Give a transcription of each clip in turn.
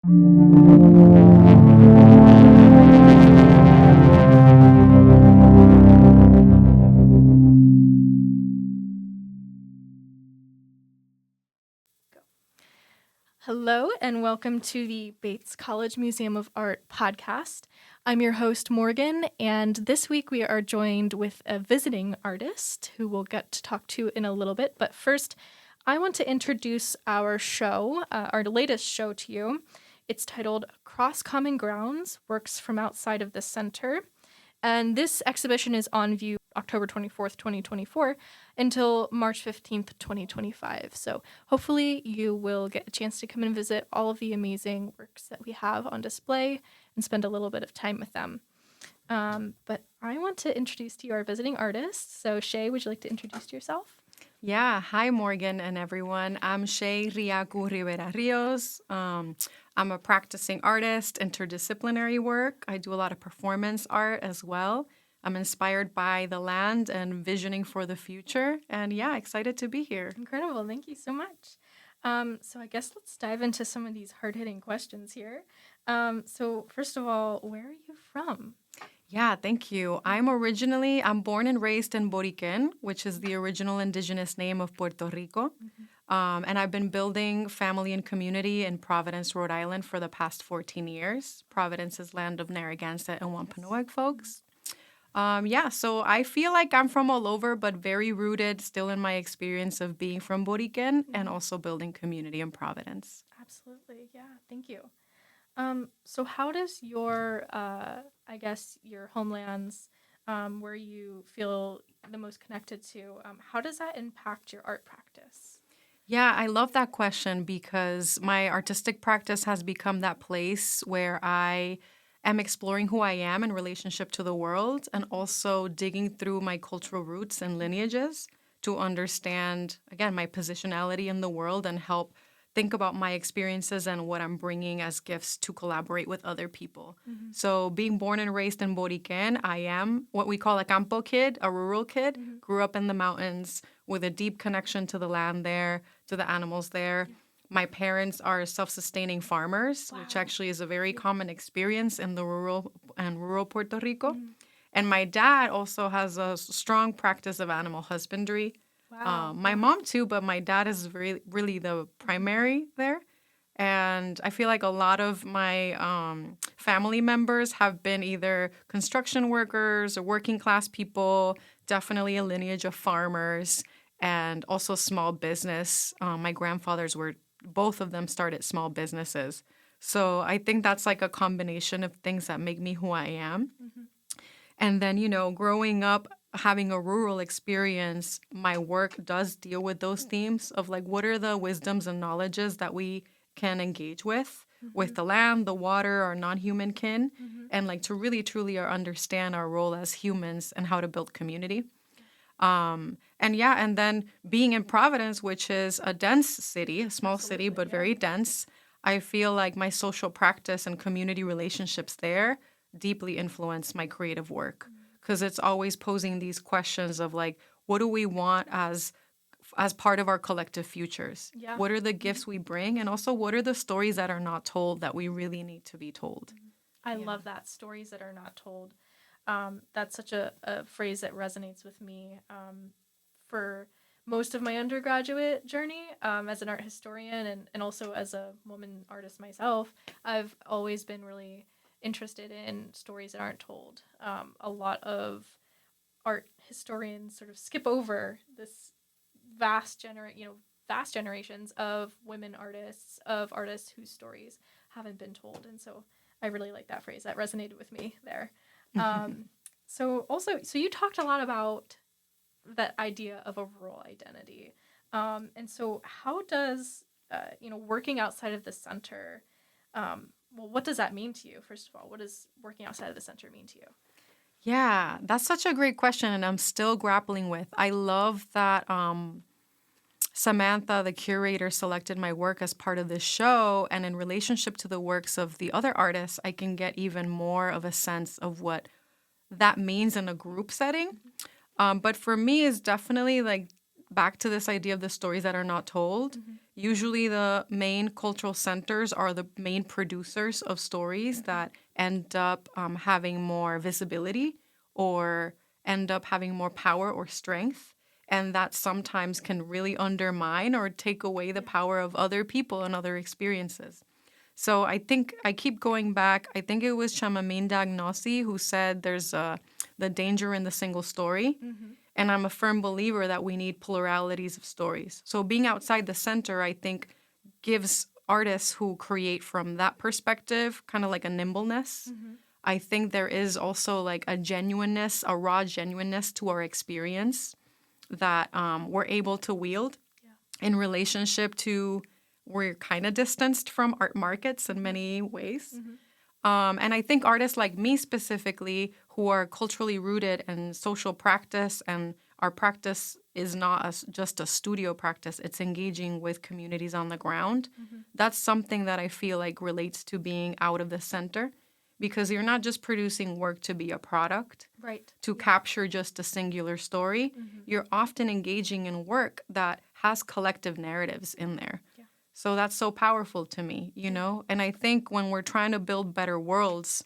Hello and welcome to the Bates College Museum of Art podcast. I'm your host, Morgan, and this week we are joined with a visiting artist who we'll get to talk to in a little bit. But first, I want to introduce our show, our latest show to you. It's titled Cross Common Grounds, Works from Outside of the Center. And this exhibition is on view October 24th, 2024 until March 15th, 2025. So hopefully you will get a chance to come and visit all of the amazing works that we have on display and spend a little bit of time with them. But I want to introduce to you our visiting artists. So Shay, would you like to introduce yourself? Yeah, hi Morgan and everyone. I'm Shay Riaku Rivera Rios. I'm a practicing artist, interdisciplinary work. I do a lot of performance art as well. I'm inspired by the land and visioning for the future. And yeah, excited to be here. Incredible. Thank you so much. So I guess let's dive into some of these hard-hitting questions here. So first of all, where are you from? Yeah, thank you. I'm born and raised in Boriquen, which is the original indigenous name of Puerto Rico. And I've been building family and community in Providence, Rhode Island for the past 14 years. Providence is land of Narragansett and Wampanoag folks. So I feel like I'm from all over, but very rooted still in my experience of being from Boriquen and also building community in Providence. Absolutely. Yeah, thank you. So how does your, your homelands, where you feel the most connected to, how does that impact your art practice? Yeah, I love that question because my artistic practice has become that place where I am exploring who I am in relationship to the world and also digging through my cultural roots and lineages to understand, again, my positionality in the world and help think about my experiences and what I'm bringing as gifts to collaborate with other people. So being born and raised in Boriquen, I am what we call a campo kid, a rural kid, grew up in the mountains with a deep connection to the land there, to the animals there. My parents are self-sustaining farmers, which actually is a very common experience in the rural Puerto Rico. And my dad also has a strong practice of animal husbandry. Wow. My mom too, but my dad is really the primary there. And I feel like a lot of my family members have been either construction workers or working class people, definitely a lineage of farmers, and also small business. My grandfathers both of them started small businesses. So I think that's like a combination of things that make me who I am. And then, growing up, having a rural experience, my work does deal with those themes of like, what are the wisdoms and knowledges that we can engage with the land, the water, our non-human kin, and like to really truly understand our role as humans and how to build community. And then being in Providence, which is a dense city, a small city, but very dense, I feel like my social practice and community relationships there deeply influence my creative work because it's always posing these questions of like, what do we want as part of our collective futures? Yeah. What are the gifts we bring? And also, what are the stories that are not told that we really need to be told? I love that. Stories that are not told. That's such a phrase that resonates with me for most of my undergraduate journey as an art historian and also as a woman artist myself. I've always been really interested in stories that aren't told. A lot of art historians sort of skip over this vast generations of women artists, of artists whose stories haven't been told. And so I really like that phrase. That resonated with me there. So you talked a lot about that idea of a rural identity. And so how does, working outside of the center, what does that mean to you? First of all, what does working outside of the center mean to you? Yeah, that's such a great question, and I'm still grappling with. I love that Samantha, the curator, selected my work as part of this show, and in relationship to the works of the other artists, I can get even more of a sense of what that means in a group setting. But for me, it's definitely like back to this idea of the stories that are not told. Usually the main cultural centers are the main producers of stories that end up having more visibility or end up having more power or strength. And that sometimes can really undermine or take away the power of other people and other experiences. So I think I keep going back. I think it was Chamaminda Agnosi who said there's the danger in the single story. And I'm a firm believer that we need pluralities of stories. So being outside the center, I think, gives artists who create from that perspective kind of like a nimbleness. I think there is also like a genuineness, a raw genuineness to our experience that we're able to wield in relationship to we're kind of distanced from art markets in many ways. And I think artists like me specifically, who are culturally rooted in social practice, and our practice is not just a studio practice, it's engaging with communities on the ground. That's something that I feel like relates to being out of the center, because you're not just producing work to be a product, Right. to capture just a singular story. You're often engaging in work that has collective narratives in there. So that's so powerful to me, you know? And I think when we're trying to build better worlds,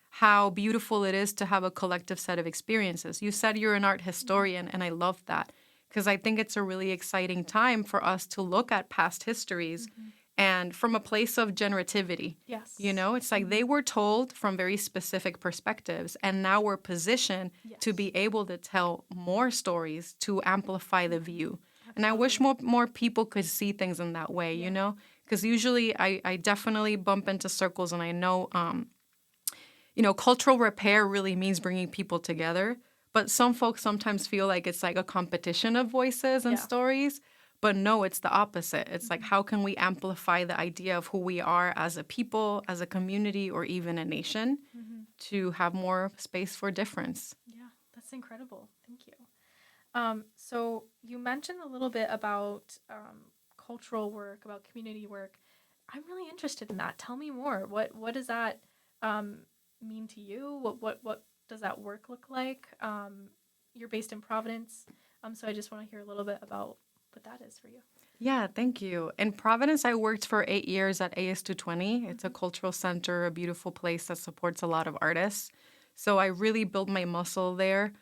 how beautiful it is to have a collective set of experiences. You said you're an art historian, and I love that because I think it's a really exciting time for us to look at past histories and from a place of generativity. Yes. You know, it's like they were told from very specific perspectives, and now we're positioned to be able to tell more stories to amplify the view. And I wish more people could see things in that way, you know? Because usually I definitely bump into circles, and I know, you know, cultural repair really means bringing people together. But some folks sometimes feel like it's like a competition of voices and stories. But no, it's the opposite. It's like, how can we amplify the idea of who we are as a people, as a community, or even a nation to have more space for difference? Yeah, that's incredible. Thank you. So you mentioned a little bit about cultural work, about community work. I'm really interested in that. Tell me more. What does that mean to you? What does that work look like? You're based in Providence, so I just want to hear a little bit about what that is for you. Yeah, thank you. In Providence, I worked for 8 years at AS220. It's a cultural center, a beautiful place that supports a lot of artists. So I really built my muscle there,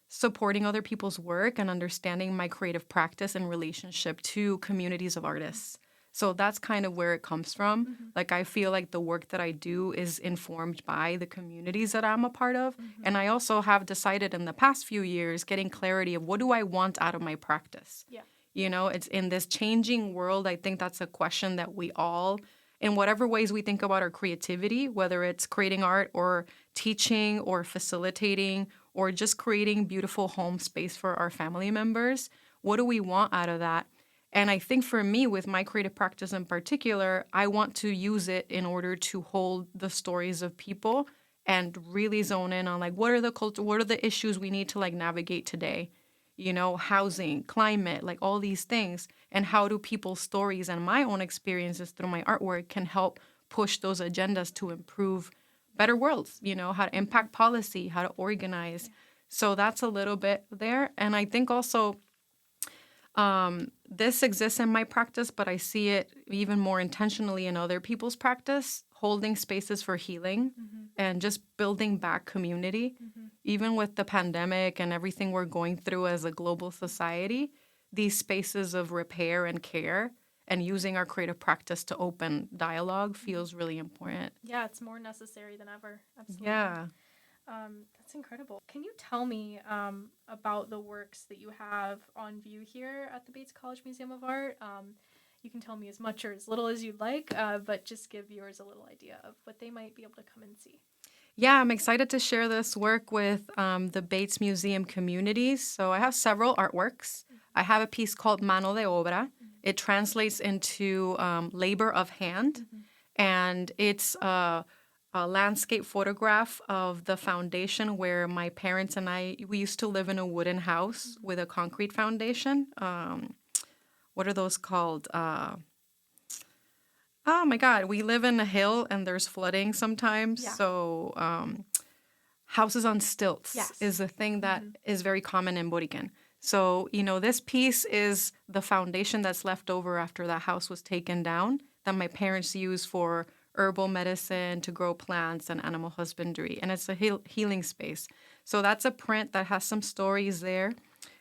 supporting other people's work and understanding my creative practice in relationship to communities of artists. So that's kind of where it comes from. Like, I feel like the work that I do is informed by the communities that I'm a part of. And I also have decided in the past few years, getting clarity of what do I want out of my practice? Yeah. You know, it's in this changing world. I think that's a question that we all, in whatever ways we think about our creativity, whether it's creating art or teaching or facilitating or just creating beautiful home space for our family members, what do we want out of that? And I think for me, with my creative practice in particular, I want to use it in order to hold the stories of people and really zone in on like what are the issues we need to like navigate today, you know, housing, climate, like all these things, and how do people's stories and my own experiences through my artwork can help push those agendas to improve better worlds, you know, how to impact policy, how to organize. So that's a little bit there. And I think also this exists in my practice, but I see it even more intentionally in other people's practice, holding spaces for healing and just building back community. Even with the pandemic and everything we're going through as a global society, these spaces of repair and care and using our creative practice to open dialogue feels really important. Yeah, it's more necessary than ever. Absolutely. Yeah. That's incredible. Can you tell me about the works that you have on view here at the Bates College Museum of Art? You can tell me as much or as little as you'd like, but just give viewers a little idea of what they might be able to come and see. Yeah, I'm excited to share this work with the Bates Museum communities. So I have several artworks. I have a piece called Mano de Obra. It translates into labor of hand, and it's a landscape photograph of the foundation where my parents and we used to live in a wooden house with a concrete foundation. What are those called? Oh my God, we live in a hill and there's flooding sometimes. Yeah. So houses on stilts Yes. is a thing that is very common in Borican. So, this piece is the foundation that's left over after that house was taken down that my parents used for herbal medicine to grow plants and animal husbandry. And it's a healing space. So that's a print that has some stories there.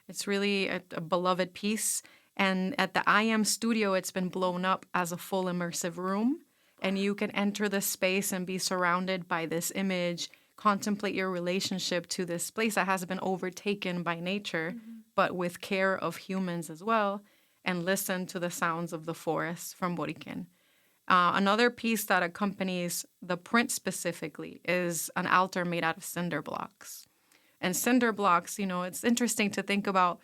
It's really a beloved piece. And at the I Am studio, it's been blown up as a full immersive room. And you can enter the space and be surrounded by this image, contemplate your relationship to this place that has been overtaken by nature, but with care of humans as well, and listen to the sounds of the forest from Boriken. Another piece that accompanies the print specifically is an altar made out of cinder blocks. And cinder blocks, it's interesting to think about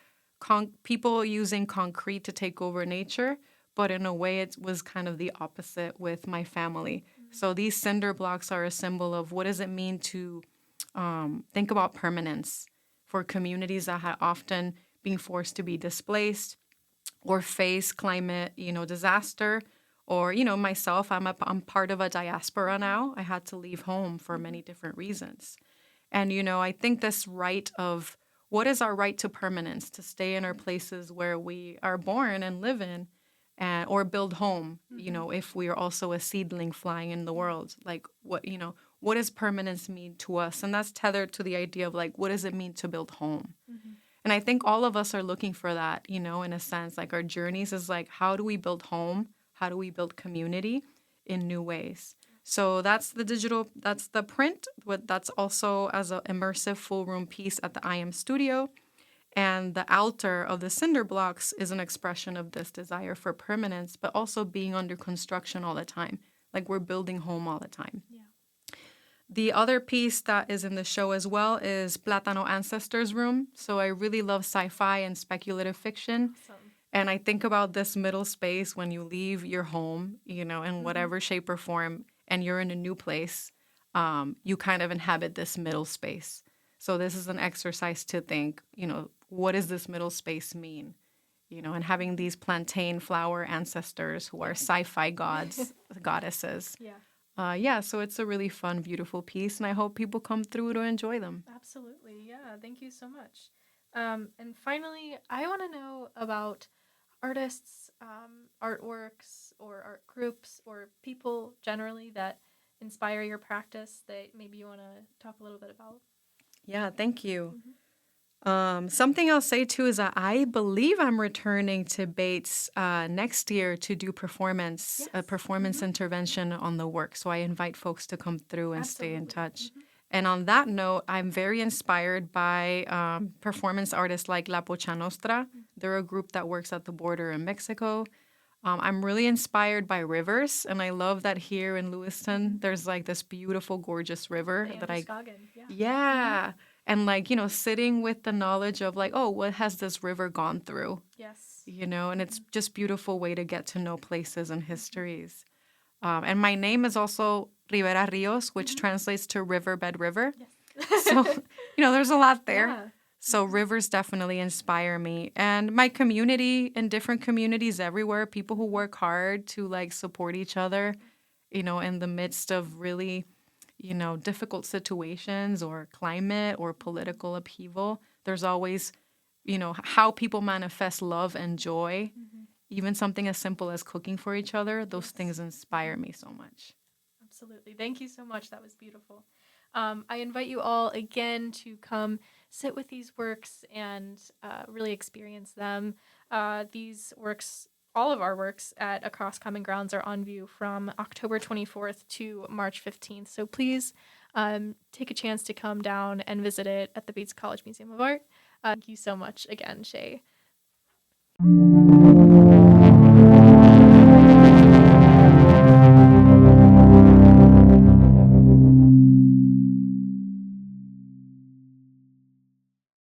people using concrete to take over nature, but in a way it was kind of the opposite with my family. So these cinder blocks are a symbol of what does it mean to think about permanence for communities that have often been forced to be displaced or face climate, disaster. Or, myself, I'm part of a diaspora now. I had to leave home for many different reasons. And, I think this right of what is our right to permanence, to stay in our places where we are born and live in, or build home, if we are also a seedling flying in the world. Like, what does permanence mean to us? And that's tethered to the idea of, like, what does it mean to build home? And I think all of us are looking for that, in a sense. Like, our journeys is like, how do we build home? How do we build community in new ways? So that's the print. That's also as an immersive full room piece at the I Am studio. And the altar of the cinder blocks is an expression of this desire for permanence, but also being under construction all the time. Like, we're building home all the time. Yeah. The other piece that is in the show as well is Plátano Ancestors Room. So I really love sci-fi and speculative fiction. Awesome. And I think about this middle space when you leave your home, in whatever shape or form, and you're in a new place, you kind of inhabit this middle space. So this is an exercise to think, what does this middle space mean? And having these plantain flower ancestors who are sci-fi goddesses. Yeah. So it's a really fun, beautiful piece, and I hope people come through to enjoy them. Absolutely. Yeah. Thank you so much. And finally, I want to know about artists, artworks, or art groups, or people generally that inspire your practice that maybe you want to talk a little bit about. Yeah, thank you. Something I'll say too is that I believe I'm returning to Bates next year to do a performance intervention on the work. So I invite folks to come through and stay in touch. And on that note, I'm very inspired by performance artists like La Pocha Nostra. They're a group that works at the border in Mexico. I'm really inspired by rivers, and I love that here in Lewiston, there's like this beautiful, gorgeous river The that Androscoggin, yeah. And like, sitting with the knowledge of like, oh, what has this river gone through? Yes. And it's just beautiful way to get to know places and histories. And my name is also Rivera Rios, which translates to riverbed river. Yes. So, there's a lot there. Yeah. So rivers definitely inspire me. And my community and different communities everywhere, people who work hard to like support each other, in the midst of really, difficult situations or climate or political upheaval. There's always, how people manifest love and joy. Even something as simple as cooking for each other, those things inspire me so much. Absolutely. Thank you so much. That was beautiful. I invite you all again to come sit with these works and really experience them. These works, all of our works at Across Common Grounds are on view from October 24th to March 15th. So please take a chance to come down and visit it at the Bates College Museum of Art. Thank you so much again, Shay.